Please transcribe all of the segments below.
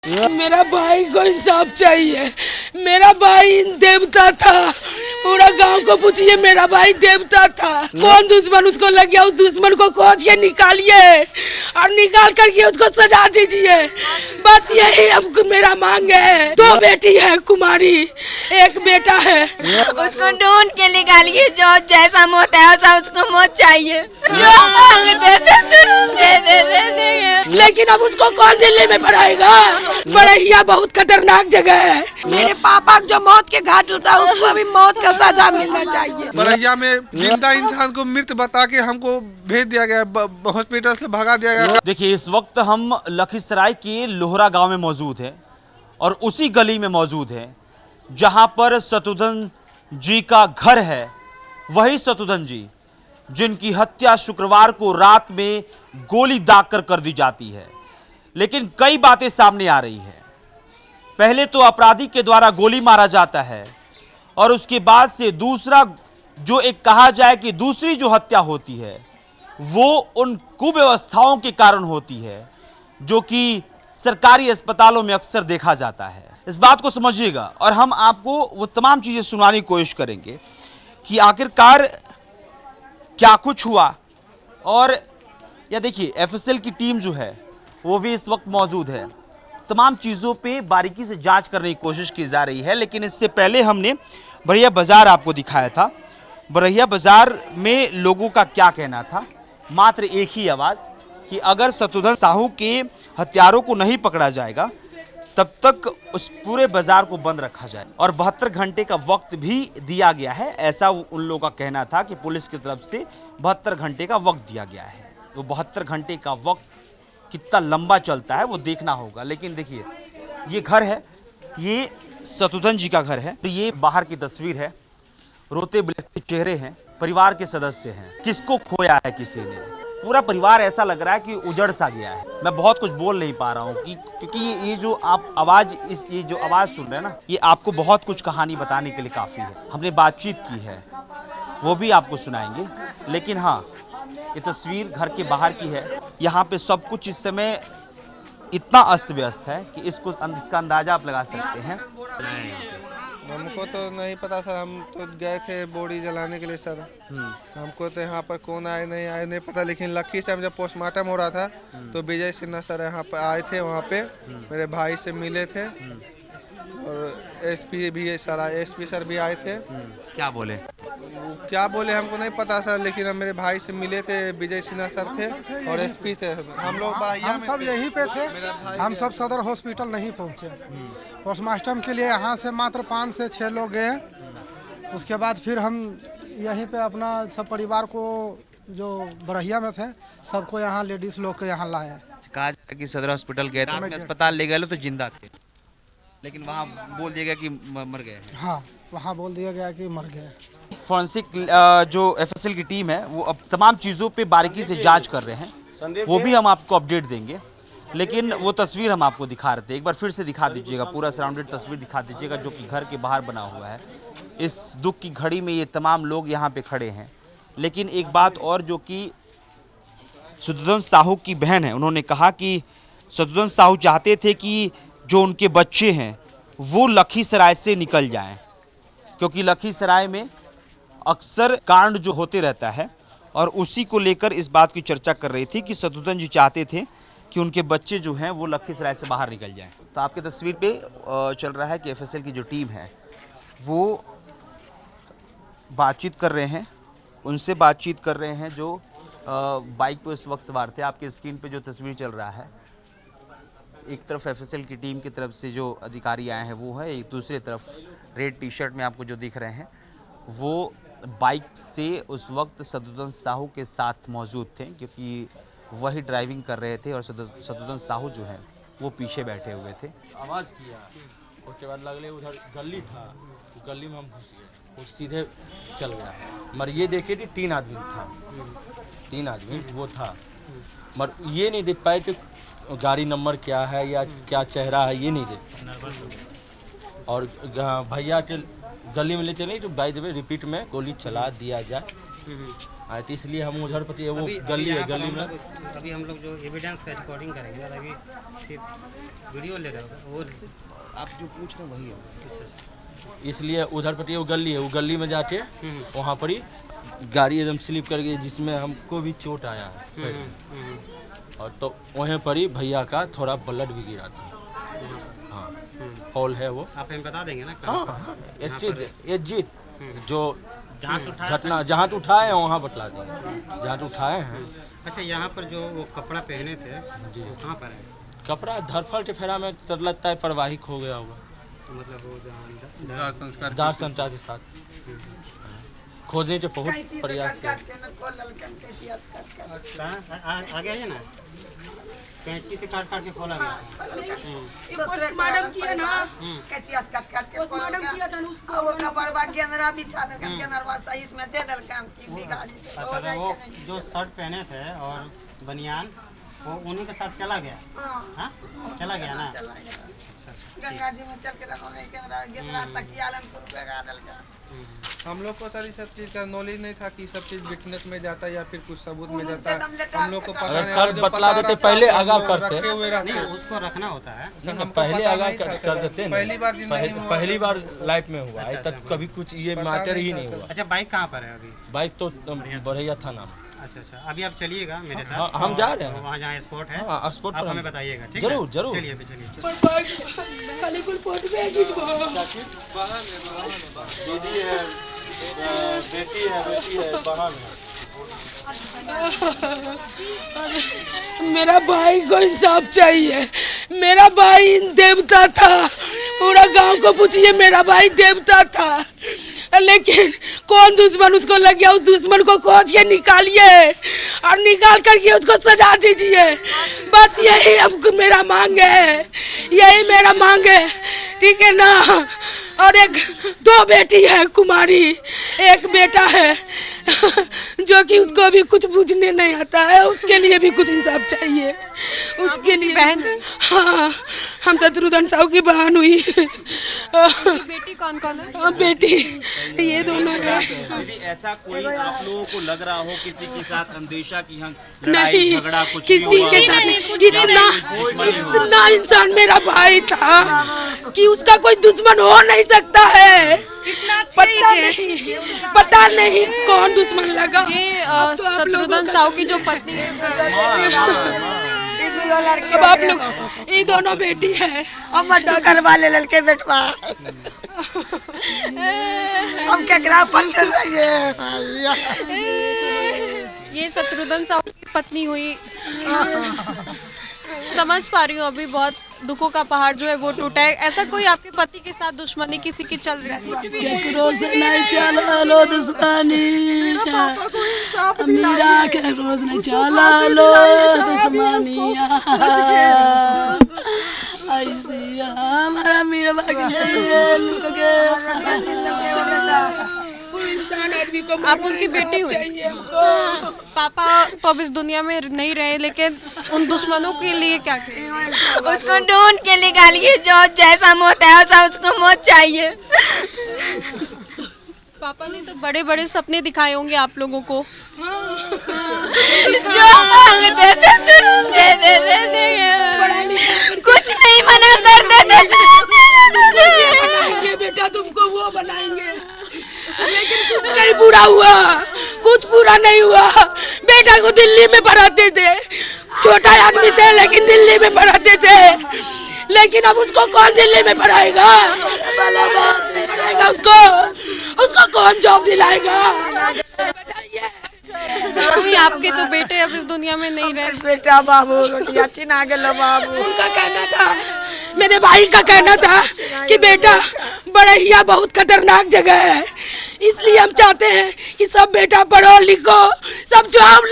मेरा भाई को इंसाफ चाहिए। मेरा भाई देवता था, पूरा गांव को पूछिए, मेरा भाई देवता था। कौन दुश्मन उसको लग गया, उस दुश्मन को खोजिए, निकालिए और निकाल करके उसको सजा दीजिए। बस यही अब मेरा मांग है। 2 बेटी है कुमारी, 1 बेटा है। उसको ढूंढ के निकालिए, जो जैसा मौत है वैसा उसको मौत चाहिए। जो मांगते थे तुरंत दे देंगे। लेकिन अब उसको कौन दिल्ली में पढ़ाएगा? बड़हिया बहुत खतरनाक जगह है। मेरे पापा जो मौत के घाट उतरा, उसको भी मौत का सजा मिलना चाहिए। बड़हिया में जिंदा इंसान को मृत बता के हमको भेज दिया गया, हॉस्पिटल से भगा दिया गया। देखिए, इस वक्त हम लखीसराय के लोहरा गांव में मौजूद हैं और उसी गली में मौजूद हैं जहां पर शत्रुघ्न जी का घर है। वही शत्रुघ्न जी जिनकी हत्या शुक्रवार को रात में गोली दागकर कर दी जाती है। लेकिन कई बातें सामने आ रही हैं। पहले तो अपराधी के द्वारा गोली मारा जाता है और उसके बाद से दूसरा जो एक कहा जाए कि दूसरी जो हत्या होती है वो उन कुव्यवस्थाओं के कारण होती है जो कि सरकारी अस्पतालों में अक्सर देखा जाता है। इस बात को समझिएगा और हम आपको वो तमाम चीजें सुनाने की कोशिश करेंगे कि आखिरकार क्या कुछ हुआ। और या देखिए, एफएसएल की टीम जो है वो भी इस वक्त मौजूद है। तमाम चीज़ों पे बारीकी से जांच करने की कोशिश की जा रही है। लेकिन इससे पहले हमने बड़हिया बाजार आपको दिखाया था। बड़हिया बाजार में लोगों का क्या कहना था, मात्र एक ही आवाज़ कि अगर शत्रुघ्न साहू के हत्यारों को नहीं पकड़ा जाएगा तब तक उस पूरे बाजार को बंद रखा जाए। और 72 घंटे का वक्त भी दिया गया है, ऐसा उन लोगों का कहना था कि पुलिस की तरफ से 72 घंटे का वक्त दिया गया है। तो 72 घंटे का वक्त कितना लंबा चलता है वो देखना होगा। लेकिन देखिए, ये घर है, ये शत्रुघ्न जी का घर है। तो ये बाहर की तस्वीर है, रोते बिलखते चेहरे हैं, परिवार के सदस्य हैं। किसको खोया है किसी ने, पूरा परिवार ऐसा लग रहा है कि उजड़ सा गया है। मैं बहुत कुछ बोल नहीं पा रहा हूँ क्योंकि ये जो आप आवाज़ ये जो आवाज़ सुन रहे हैं ना, ये आपको बहुत कुछ कहानी बताने के लिए काफ़ी है। हमने बातचीत की है, वो भी आपको सुनाएंगे। लेकिन हाँ, ये तस्वीर घर के बाहर की है। यहाँ पे सब कुछ इस समय इतना अस्त व्यस्त है कि इसका अंदाजा आप लगा सकते हैं। हमको तो नहीं पता सर, हम तो गए थे बॉडी जलाने के लिए सर। हमको तो यहाँ पर कौन आए नहीं पता। लेकिन लखी से हम जब पोस्टमार्टम हो रहा था तो विजय सिन्हा सर यहाँ पर आए थे, वहाँ पे मेरे भाई से मिले थे और एसपी भी सर आए, एसपी सर भी आए थे। क्या बोले हमको नहीं पता सर, लेकिन हम मेरे भाई से मिले थे, विजय सिन्हा सर थे और एसपी थे। हम लोग हम सब यहीं पे थे। हम सब सदर हॉस्पिटल नहीं पहुंचे। पोस्टमार्टम के लिए यहाँ से मात्र 5 से 6 लोग गए। उसके बाद फिर हम यहीं पे अपना सब परिवार को जो बड़हिया में थे सबको यहाँ लेडीज लोग को यहाँ लाए। कहा जाए कि सदर हॉस्पिटल गए थे, अस्पताल ले गए तो जिंदा थे, लेकिन वहाँ बोल दिया गया कि मर गए। हाँ, वहाँ बोल दिया गया कि मर गए। फॉरेंसिक जो एफएसएल की टीम है वो अब तमाम चीज़ों पे बारीकी से जांच कर रहे हैं, वो भी हम आपको अपडेट देंगे। लेकिन वो तस्वीर हम आपको दिखा रहे थे, एक बार फिर से दिखा दीजिएगा, पूरा सराउंडेड तस्वीर दिखा दीजिएगा जो कि घर के बाहर बना हुआ है। इस दुख की घड़ी में ये तमाम लोग यहाँ पे खड़े हैं। लेकिन एक बात और, जो कि शत्रुघ्न साहू की बहन है, उन्होंने कहा कि शत्रुघ्न साहू चाहते थे कि जो उनके बच्चे हैं वो लखीसराय से निकल जाएं, क्योंकि लखीसराय में अक्सर कांड जो होते रहता है और उसी को लेकर इस बात की चर्चा कर रही थी कि शत्रुघ्न जी चाहते थे कि उनके बच्चे जो हैं वो लखीसराय से बाहर निकल जाएं। तो आपकी तस्वीर पे चल रहा है कि एफएसएल की जो टीम है वो बातचीत कर रहे हैं, उनसे बातचीत कर रहे हैं जो बाइक पे उस वक्त सवार थे। आपके स्क्रीन पे जो तस्वीर चल रहा है, एक तरफ एफएसएल की टीम की तरफ से जो अधिकारी आए हैं वो है, एक दूसरी तरफ रेड टी शर्ट में आपको जो दिख रहे हैं वो बाइक से उस वक्त शत्रुघ्न साहू के साथ मौजूद थे, क्योंकि वही ड्राइविंग कर रहे थे और शत्रुघ्न साहू जो है वो पीछे बैठे हुए थे। आवाज़ किया, उसके बाद लगले उधर गली था, गली में हम घुस गए, वो सीधे चल गया। मगर ये देखे थे 3 आदमी था, 3 आदमी वो था, मगर ये नहीं देख पाए कि गाड़ी नंबर क्या है या क्या चेहरा है, ये नहीं देख। और भैया के गली में ले चले तो बाय द वे रिपीट में गोली चला दिया जाए आए थे, इसलिए हम उधर पति वो गली है, गली में अभी हम लोग जो एविडेंस का रिकॉर्डिंग करेंगे और अभी सिर्फ वीडियो ले रहे होगा वो आप जो पूछ रहे हैं वही है। इसलिए उधर पति वो गली है, वो गली में जाके वहाँ पर ही गाड़ी एकदम स्लिप कर गई जिसमें हमको भी चोट आया है। और तो वहीं पर ही भैया का थोड़ा ब्लड भी गिरा था। हाँ हॉल है वो, आप हमें बता देंगे ना। हाँ एजिट जो घटना जहाँ तो उठाए हैं वहाँ बतला देंगे जहाँ तो उठाए हैं। अच्छा यहाँ पर जो वो कपड़ा पहने थे जी वो कहाँ पर है? कपड़ा धरफल के फेरा में सर लगता है प्रवाहिक हो गया होगा, तो मतलब वो जहाँ दाह संस्कार दाह संस्कार के साथ खोजने के बहुत प्रयास किया। आगे आइए ना, कैंची से काट काट के खोला गया। पोस्टमार्टम किया ना, पोस्टमार्टम किया था उसको अच्छा तो वो जो शर्ट पहने थे और बनियान वो उन्हीं के साथ चला गया। हाँ चला गया ना। गंगा जी में चल के गिरा तकिया हम लोग को सर ये सब चीज़ का नॉलेज नहीं था कि सब चीज़ विटनेस में जाता है या फिर कुछ सबूत में जाता है। हम लोग को पता अगर नहीं, सर जो बतला पता देते रहता पहले है, आगाह हम लोग करते। रखे हुए रहते नहीं हैं। उसको रखना होता है। हमको पहले पता आगाह नहीं था कर सर। देते ना। पहली बार जिंदगी में हुआ। पहली बार लाइफ में हुआ, आज तक कभी कुछ ये पता मैटर नहीं ही था नहीं सर। हुआ। अच्छा बाइक कहाँ पर है अभी? बाइक तो बढ़िया था नाम। अच्छा अच्छा अभी आप चलिएगा मेरे साथ। हाँ, हम जा रहे हैं। वहाँ जहाँ स्पॉट है हाँ, स्पॉट आप पर हमें हम- बताइएगा। ठीक जरूर, है? जरूर। चलिए अभी चलिए। खाली कुल फोटो में खींचबो। दीदी है, बेटी है बाहर में। मेरा भाई को इंसाफ चाहिए। मेरा भाई देवता था, पूरा गांव को पूछिए, मेरा भाई देवता था। लेकिन कौन दुश्मन उसको लग गया, उस दुश्मन को खोज के निकालिए और निकाल करके उसको सजा दीजिए। बस यही अब मेरा मांग है, यही मेरा मांग है, ठीक है ना। और एक दो बेटी है कुमारी, एक बेटा है जो कि उसको अभी कुछ पूछने नहीं आता है, उसके लिए भी कुछ इंसाफ चाहिए। उसके लिए बहन? हाँ, हम शत्रुघ्न साहू की बहन हुई। बेटी कौन कौन है? बेटी ये दोनों है। यदि ऐसा कोई आप लोगों को लग रहा हो किसी के साथ अंदेशा की हम लड़ाई नहीं, झगड़ा कुछ किसी के साथ नहीं। इतना इंसान मेरा भाई था कि उसका कोई दुश्मन हो नहीं सकता है। पता नहीं कौन दुश्मन लगा। ये शत्रुघ्न साहू की जो पत्नी है अब आप लोग, ये दोनों बेटी है। अब मड्डू करवा ले लड़के बेटवा हम क्या ग्राम पंचायत ये शत्रुघ्न साहू की पत्नी हुई। समझ पा रही हूँ अभी बहुत दुखों का पहाड़ जो है वो टूटा है। ऐसा कोई आपके पति के साथ दुश्मनी किसी की चल रही थी? केकरो से नहीं चलो दुश्मनी, मेरा केकरो से नहीं चलो दुश्मनी। ऐसी हमारा मेरा आप उनकी बेटी हुई। पापा तो अब इस दुनिया में नहीं रहे, लेकिन उन दुश्मनों के लिए क्या करें? उसको ढूंढ के निकालिए, जो जैसा मौत है वैसा उसको मौत चाहिए। पापा ने तो बड़े बड़े सपने दिखाए होंगे आप लोगों को। जो मांगते थे तुरंत दे देंगे, कुछ नहीं मना करते थे तुरंत दे देते थे। बेटा तुमको वो बनाएंगे, लेकिन कुछ नहीं पूरा हुआ, कुछ पूरा नहीं हुआ। बेटा को दिल्ली में पढ़ाते थे, छोटा आदमी थे लेकिन दिल्ली में पढ़ाते थे। लेकिन अब उसको कौन दिल्ली में पढ़ाएगा? उसको कौन जॉब दिलाएगा? बताइए। अभी आपके तो बेटे अब इस दुनिया में नहीं रहे। बेटा बाबू रोटिया छिना गेलो बाबू। उनका कहना था, मेरे भाई का कहना था कि बेटा बड़हिया बहुत खतरनाक जगह है, इसलिए हम चाहते हैं कि सब बेटा पढ़ो लिखो, सब जॉब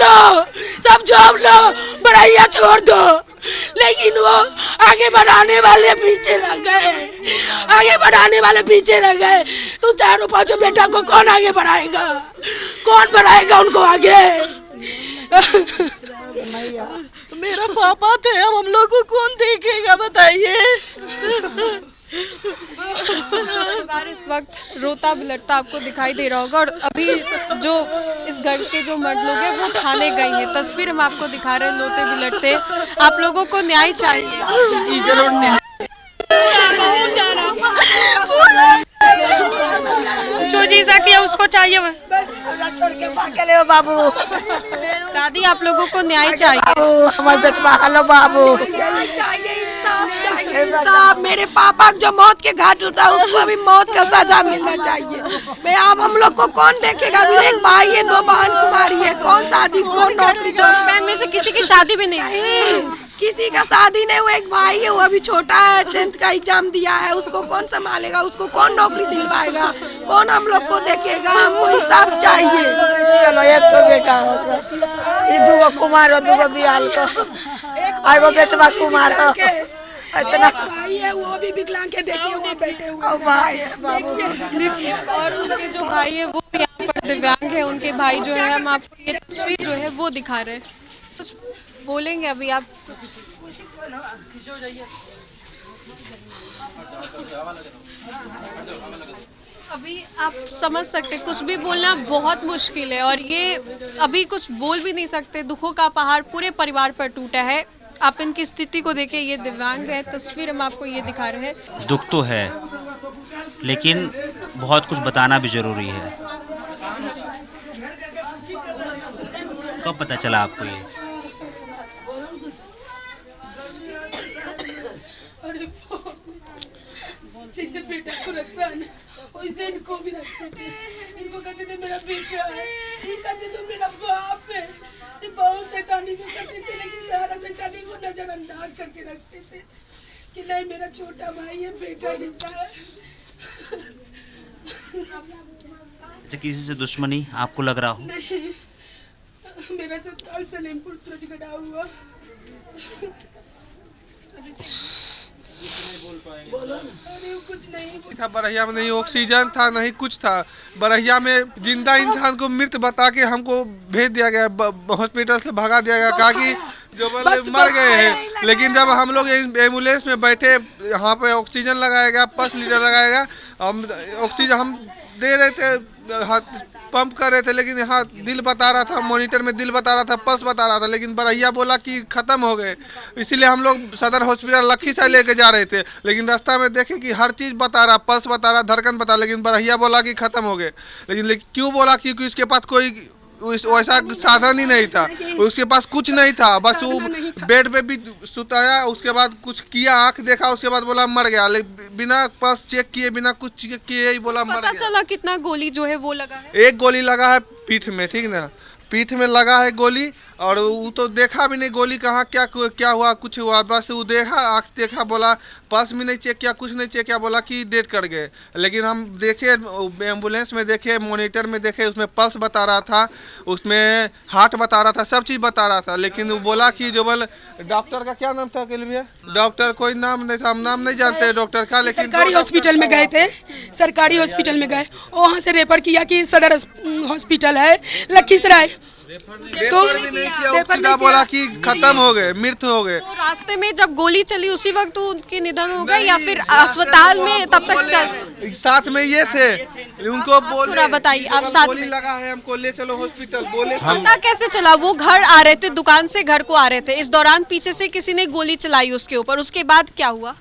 लो, बड़हिया छोड़ दो। लेकिन वो आगे बढ़ाने वाले पीछे रह गए। तो चारों पांचों बेटा को कौन आगे बढ़ाएगा? कौन बढ़ाएगा उनको आगे? मेरा पापा थे, अब हम लोग को कौन देखेगा बताइए? वक्त रोता बिलटता आपको दिखाई दे रहा होगा और अभी जो इस घर के जो मर्द लोग हैं वो थाने गए हैं। तस्वीर हम आपको दिखा रहे हैं रोते बिलटते। आप लोगों को न्याय चाहिए। जी जरूर न्याय। जो चीज किया उसको चाहिए। बाबू दादी आप लोगों को न्याय चाहिए। हमारे बेटवा हेलो बाबू इंसाफ। मेरे पापा जो मौत के घाट उतरा उसको अभी मौत का सजा मिलना चाहिए। मैं अब हम लोग को कौन देखेगा? अभी एक भाई है, 2 बहन कुमारी है, कौन शादी कौन नौकरी? बहन में से किसी की शादी भी नहीं हुई। किसी का शादी नहीं हुआ। एक भाई है वो अभी छोटा है, 10th का एग्जाम दिया है, उसको कौन संभालेगा? उसको कौन नौकरी दिलवाएगा? कौन हम लोग को देखेगा? हमको हिसाब चाहिए। चलो एक तो बेटा हो, ये 2 कुमार हो, 2 बियाल को, एगो बेटवा कुमार हो। इतना भाई है वो भी विकलांग के, देखिए वहाँ बैठे हुए भाई है बाबू। और उनके जो भाई है वो यहाँ पर दिव्यांग है। उनके भाई जो है, हम आपको ये तस्वीर जो है वो दिखा रहे हैं। कुछ बोलेंगे अभी आप? अभी आप समझ सकते, कुछ भी बोलना बहुत मुश्किल है और ये अभी कुछ बोल भी नहीं सकते। दुखों का पहाड़ पूरे परिवार पर टूटा है। आप इनकी स्थिति को देखिए, ये दिव्यांग है। तस्वीर हम आपको ये दिखा रहे हैं। दुख तो है, लेकिन बहुत कुछ बताना भी जरूरी है। कब पता चला आपको ये? जैसे बेटा को रखता है ना, वैसे इनको भी रखते थे। इनको कहते थे मेरा बेटा है, ये कहते थे मेरा बाप है। ये बहुत शैतानी में करते थे, लेकिन सारा शैतानी को नजरअंदाज करके रखते थे कि नहीं मेरा छोटा भाई है, बेटा जैसा है। अच्छा, किसी से दुश्मनी आपको लग रहा हो? नहीं, मेरा ससुराल सलेमपुर सूरजगढ़ हुआ। कुछ नहीं था बरहिया में, नहीं ऑक्सीजन था, नहीं कुछ था। बरहिया में जिंदा इंसान को मृत बता के हमको भेज दिया गया, हॉस्पिटल से भगा दिया गया, कहा कि जो बोले मर गए हैं। लेकिन जब हम लोग एम्बुलेंस में बैठे, यहाँ पे ऑक्सीजन लगाएगा, 5 लीटर लगाएगा, हम ऑक्सीजन हम दे रहे थे, पंप कर रहे थे, लेकिन यहाँ दिल बता रहा था, मॉनिटर में दिल बता रहा था, पल्स बता रहा था, लेकिन बरहिया बोला कि ख़त्म हो गए। इसीलिए हम लोग सदर हॉस्पिटल लखीसराय लेके जा रहे थे, लेकिन रास्ता में देखे कि हर चीज़ बता रहा, पल्स बता रहा, धड़कन बता, लेकिन बरहिया बोला कि ख़त्म हो गए। लेकिन क्यों बोला? क्योंकि उसके पास कोई वैसा साधन ही नहीं था, उसके पास कुछ नहीं था, बस वो बेड पे भी सुताया, उसके बाद कुछ किया, आंख देखा, उसके बाद बोला मर गया। बिना पास चेक किए, बिना कुछ चेक किए ही बोला मर गया। पता चला कितना गोली जो है वो लगा है? 1 गोली लगा है पीठ में, ठीक ना, पीठ में लगा है गोली। और वो तो देखा भी नहीं गोली कहाँ क्या हुआ, कुछ हुआ, बस वो देखा, आँख देखा, बोला पल्स भी नहीं चेक किया, कुछ नहीं चेक किया, बोला कि डेथ कर गए। लेकिन हम देखे एम्बुलेंस में, देखे मॉनिटर में, देखे उसमें पल्स बता रहा था, उसमें हार्ट बता रहा था, सब चीज़ बता रहा था। लेकिन वो बोला कि जो बोल डॉक्टर का क्या नाम था के लिए? डॉक्टर कोई नाम नहीं था, हम नाम नहीं जानते डॉक्टर का। लेकिन सरकारी हॉस्पिटल में गए थे, सरकारी हॉस्पिटल में गए, वहाँ से रेफर किया कि सदर हॉस्पिटल है लखीसराय, तो भी नहीं किया, उसका बोला कि खत्म हो गए, मृत्यु हो गए। तो रास्ते में जब गोली चली उसी वक्त उनके निधन हो गए या फिर अस्पताल में तब तक चल? साथ में ये थे, उनको बोल थोड़ा बताइए, आप साथ गोली में लगा है, हमको ले चलो हॉस्पिटल, बोले पता कैसे चला? वो घर आ रहे थे, दुकान से घर को आ रहे थे, इस दौरान पीछे से किसी ने गोली चलाई उसके ऊपर, उसके बाद क्या हुआ?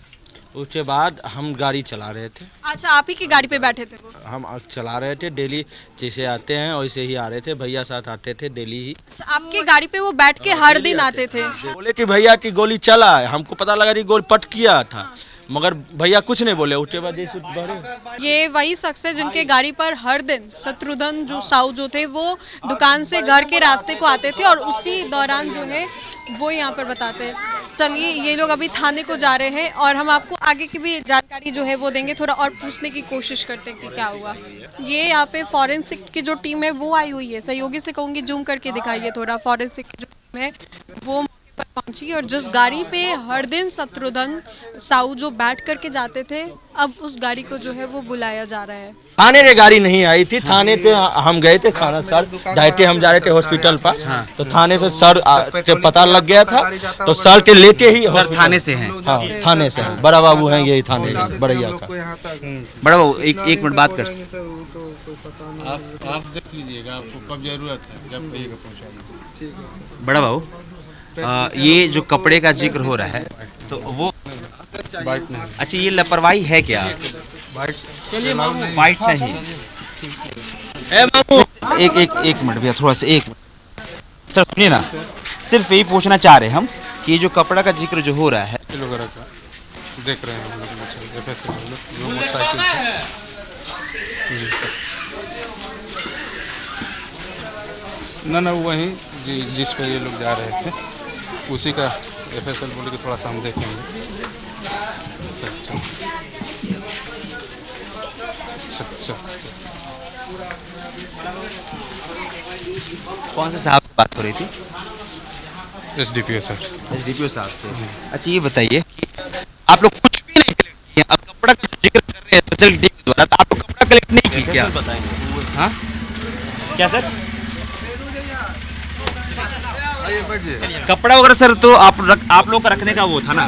उसके बाद हम गाड़ी चला रहे थे। अच्छा, आप ही की गाड़ी पे बैठे थे वो? हम चला रहे थे, डेली जैसे आते हैं वैसे ही आ रहे थे, भैया साथ आते थे डेली ही। अच्छा, आपकी गाड़ी पे वो बैठ के हर दिन आते थे? बोले कि भैया की गोली चला है, हमको पता लगा कि गोली पट किया था, मगर भैया कुछ नहीं बोले। उसके बाद ये वही शख्स है जिनके गाड़ी पर हर दिन शत्रुघ्न जो साहू जो थे वो दुकान से घर के रास्ते को आते थे और उसी दौरान जो है वो यहाँ पर बताते हैं। चलिए, ये लोग अभी थाने को जा रहे हैं और हम आपको आगे की भी जानकारी जो है वो देंगे, थोड़ा और पूछने की कोशिश करते हैं कि क्या हुआ। ये यहाँ पे फॉरेंसिक की जो टीम है वो आई हुई है। सहयोगी से कहूँगी जूम करके दिखाइए थोड़ा। फॉरेंसिक की जो टीम है वो मौके पर पहुंची और जिस गाड़ी पे हर दिन शत्रुघ्न साहू जो बैठ करके जाते थे, अब उस गाड़ी को जो है वो बुलाया जा रहा है। थाने पे गाड़ी नहीं आई थी, थाने पे हम गए थे, थाना सर डायरेक्ट हम जा रहे थे हॉस्पिटल पर, तो थाने से सर के पता लग गया था, तो सर के लेके ही सर थाने से हैं? हाँ थाने से हैं, बड़ा बाबू हैं यही थाने से, बड़ैया का। बड़ा बाबू एक मिनट बात कर। आप देख लीजिएगा, आपको कब जरूरत है जब कहिएगा पहुँचाइए। बड़ा बाबू ये जो कपड़े का जिक्र हो रहा है तो वो अच्छा ये लापरवाही है क्या? वाइट नहीं। एक मिनट भैया, थोड़ा सा एक मिनट सर सुनिए ना, सिर्फ यही पूछना चाह रहे हम कि ये जो कपड़ा का जिक्र जो हो रहा है देख रहे हैं जो मोटरसाइकिल ना वहीं जिस पे ये लोग जा रहे थे उसी का FSL बोले कि थोड़ा सा हम देखेंगे। कौन से साहब से बात हो रही थी? SDPO sir. SDPO साहब से। अच्छा ये बताइए कि आप लोग कुछ भी नहीं कलेक्ट किए, अब कपड़ा का जिक्र कर रहे हैं स्पेशल टीम के द्वारा, तो आप लोग कपड़ा कलेक्ट नहीं किए क्या? हाँ क्या सर? कपड़ा वगैरह सर तो आप लोग का रखने का वो था ना।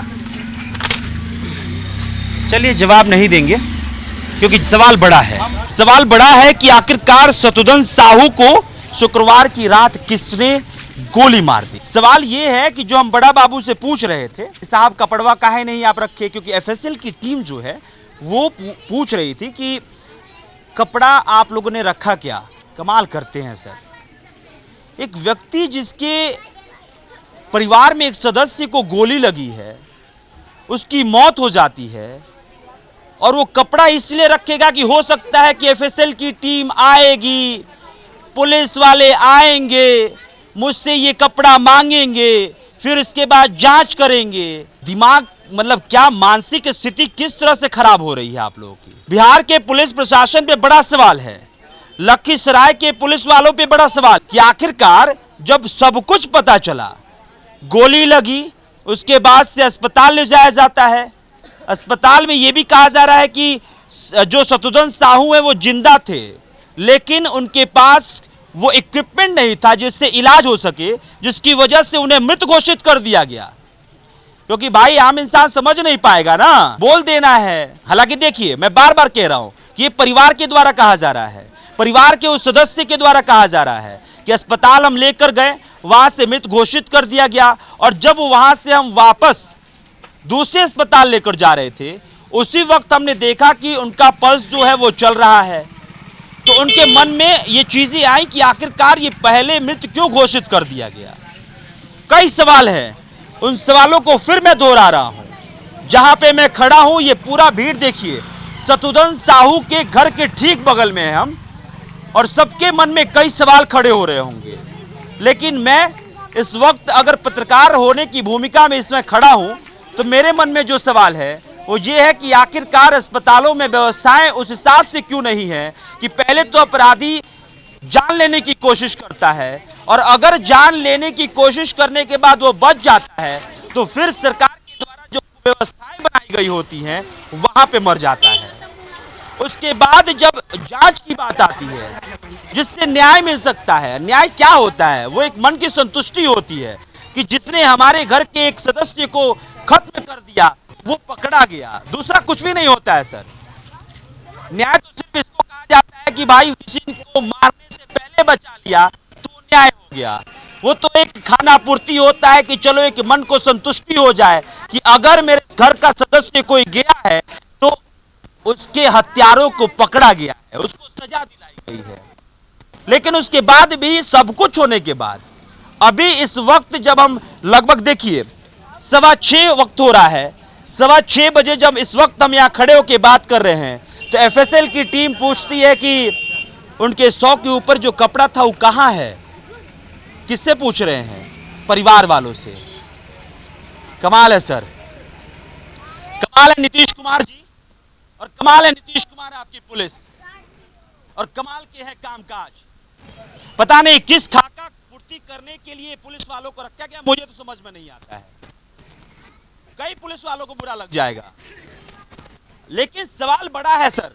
चलिए जवाब नहीं देंगे क्योंकि सवाल बड़ा है। सवाल बड़ा है कि आखिरकार शत्रुघ्न साहू को शुक्रवार की रात किसने गोली मार दी। सवाल ये है कि जो हम बड़ा बाबू से पूछ रहे थे, साहब कपड़वा काहे नहीं आप रखे, क्योंकि FSL की टीम जो है वो पूछ रही थी कि कपड़ा आप लोगों ने रखा क्या। कमाल करते हैं सर, एक व्यक्ति जिसके परिवार में एक सदस्य को गोली लगी है, उसकी मौत हो जाती है और वो कपड़ा इसलिए रखेगा कि हो सकता है कि FSL की टीम आएगी, पुलिस वाले आएंगे, मुझसे ये कपड़ा मांगेंगे, फिर इसके बाद जांच करेंगे। दिमाग मतलब क्या मानसिक स्थिति किस तरह से खराब हो रही है आप लोगों की। बिहार के पुलिस प्रशासन पे बड़ा सवाल है, लखीसराय के पुलिस वालों पे बड़ा सवाल कि आखिरकार जब सब कुछ पता चला, गोली लगी, उसके बाद से अस्पताल ले जाया जाता है, अस्पताल में यह भी कहा जा रहा है कि जो शत्रुघ्न साहू है वो जिंदा थे, लेकिन उनके पास वो इक्विपमेंट नहीं था जिससे इलाज हो सके, जिसकी वजह से उन्हें मृत घोषित कर दिया गया। क्योंकि भाई आम इंसान समझ नहीं पाएगा ना, बोल देना है। हालांकि देखिए मैं बार बार कह रहा हूं कि ये परिवार के द्वारा कहा जा रहा है, परिवार के उस सदस्य के द्वारा कहा जा रहा है कि अस्पताल हम लेकर गए, वहां से मृत घोषित कर दिया गया, और जब वहां से हम वापस दूसरे अस्पताल लेकर जा रहे थे, उसी वक्त हमने देखा कि उनका पल्स जो है वो चल रहा है। तो उनके मन में ये चीजें आई कि आखिरकार ये पहले मृत क्यों घोषित कर दिया गया। कई सवाल हैं, उन सवालों को फिर मैं दोहरा रहा हूं। जहां पे मैं खड़ा हूं, ये पूरा भीड़ देखिए, शत्रुघ्न साहू के घर के ठीक बगल में है हम, और सबके मन में कई सवाल खड़े हो रहे होंगे। लेकिन मैं इस वक्त अगर पत्रकार होने की भूमिका में इसमें खड़ा हूं, तो मेरे मन में जो सवाल है वो ये है कि आखिरकार अस्पतालों में व्यवस्थाएं उस हिसाब से क्यों नहीं है कि पहले तो अपराधी जान लेने की कोशिश करता है, और अगर जान लेने की कोशिश करने के बाद वो बच जाता है, तो फिर सरकार के द्वारा जो व्यवस्थाएं बनाई गई होती हैं वहां पे मर जाता है। उसके बाद जब जांच की बात आती है जिससे न्याय मिल सकता है, न्याय क्या होता है? वो एक मन की संतुष्टि होती है कि जिसने हमारे घर के एक सदस्य को खत्म कर दिया वो पकड़ा गया, दूसरा कुछ भी नहीं होता है सर। न्याय तो सिर्फ इसको कहा जाता है कि भाई किसी को मारने से पहले बचा लिया तो न्याय हो गया। वो तो एक खाना पूर्ति होता है कि चलो एक मन को संतुष्टि हो जाए कि अगर मेरे घर का सदस्य कोई गया है तो उसके हत्यारों को पकड़ा गया है, उसको सजा दिलाई गई है। लेकिन उसके बाद भी, सब कुछ होने के बाद, अभी इस वक्त जब हम लगभग देखिए 6:15 वक्त हो रहा है, 6:15 बजे जब इस वक्त हम यहाँ खड़े होकर बात कर रहे हैं, तो FSL की टीम पूछती है कि उनके 100 के ऊपर जो कपड़ा था वो कहाँ है। किससे पूछ रहे हैं? परिवार वालों से। कमाल है सर, कमाल है नीतीश कुमार जी, और कमाल है नीतीश कुमार आपकी पुलिस, और कमाल के है कामकाज। पता नहीं किस खाका पूर्ति करने के लिए पुलिस वालों को रखा गया, मुझे तो समझ में नहीं आता है। कई पुलिस वालों को बुरा लग जाएगा, लेकिन सवाल बड़ा है सर,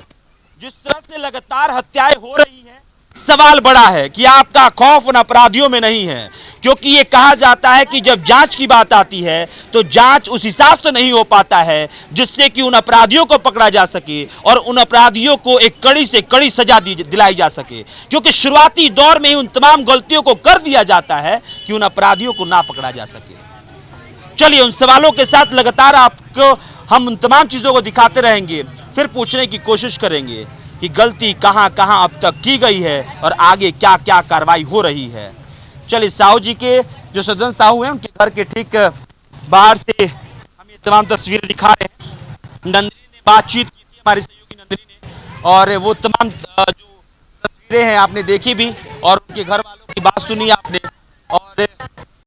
जिस तरह से लगातार हत्याएं हो रही हैं, सवाल बड़ा है कि आपका खौफ उन अपराधियों में नहीं है, क्योंकि ये कहा जाता है कि जब जांच की बात आती है तो जांच उस हिसाब से नहीं हो पाता है जिससे कि उन अपराधियों को पकड़ा जा सके और उन अपराधियों को एक कड़ी से कड़ी सजा दिलाई जा सके, क्योंकि शुरुआती दौर में ही उन तमाम गलतियों को कर दिया जाता है कि उन अपराधियों को ना पकड़ा जा सके। चलिए उन सवालों के साथ लगातार आपको हम उन तमाम चीजों को दिखाते रहेंगे, फिर पूछने की कोशिश करेंगे कि गलती कहां कहां अब तक की गई है और आगे क्या क्या कार्रवाई हो रही है। चलिए साहू जी के जो सज्जन साहू हैं उनके घर के ठीक बाहर से हम ये तमाम तस्वीरें दिखा रहे हैं। नंदिनी ने बातचीत की थी, हमारी सहयोगी नंदिनी ने, और वो तमाम जो तस्वीरें हैं आपने देखी भी और उनके घर वालों की बात सुनी आपने, और